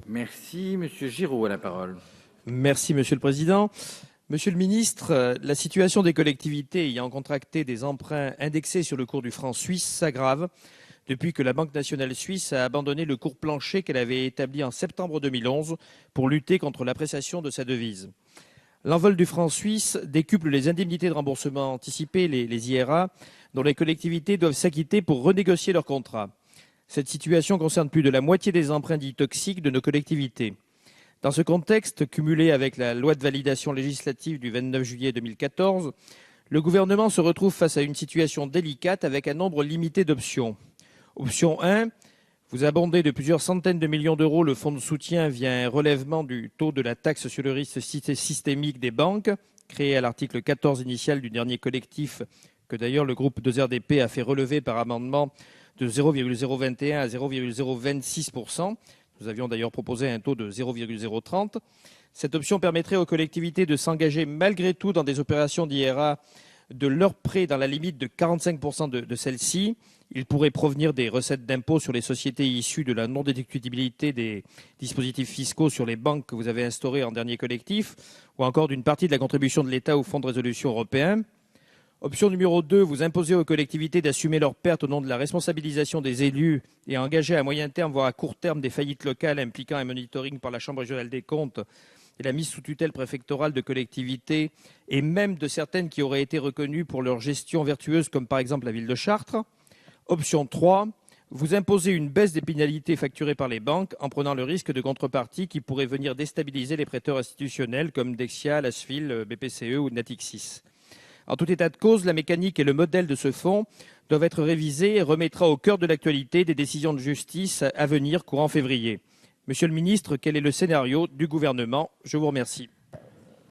Merci. Monsieur Giraud a la parole. Merci, Monsieur le Président. Monsieur le ministre, la situation des collectivités ayant contracté des emprunts indexés sur le cours du franc suisse s'aggrave depuis que la Banque nationale suisse a abandonné le cours plancher qu'elle avait établi en septembre 2011 pour lutter contre l'appréciation de sa devise. L'envol du franc suisse décuple les indemnités de remboursement anticipé, les IRA, dont les collectivités doivent s'acquitter pour renégocier leurs contrats. Cette situation concerne plus de la moitié des emprunts dits toxiques de nos collectivités. Dans ce contexte, cumulé avec la loi de validation législative du 29 juillet 2014, le gouvernement se retrouve face à une situation délicate avec un nombre limité d'options. Option 1, vous abondez de plusieurs centaines de millions d'euros le fonds de soutien via un relèvement du taux de la taxe sur le risque systémique des banques, créé à l'article 14 initial du dernier collectif, que d'ailleurs le groupe 2RDP a fait relever par amendement de 0,021 à 0,026%. Nous avions d'ailleurs proposé un taux de 0,030. Cette option permettrait aux collectivités de s'engager malgré tout dans des opérations d'IRA de leur prêt dans la limite de 45% de celle-ci. Il pourrait provenir des recettes d'impôt sur les sociétés issues de la non-déductibilité des dispositifs fiscaux sur les banques que vous avez instaurés en dernier collectif, ou encore d'une partie de la contribution de l'État au Fonds de résolution européen. Option numéro 2, vous imposez aux collectivités d'assumer leurs pertes au nom de la responsabilisation des élus et à engager à moyen terme, voire à court terme, des faillites locales impliquant un monitoring par la Chambre régionale des comptes et la mise sous tutelle préfectorale de collectivités, et même de certaines qui auraient été reconnues pour leur gestion vertueuse, comme par exemple la ville de Chartres. Option 3, vous imposez une baisse des pénalités facturées par les banques en prenant le risque de contrepartie qui pourrait venir déstabiliser les prêteurs institutionnels comme Dexia, Lasfil, BPCE ou Natixis. En tout état de cause, la mécanique et le modèle de ce fonds doivent être révisés et remettra au cœur de l'actualité des décisions de justice à venir courant février. Monsieur le ministre, quel est le scénario du gouvernement? Je vous remercie.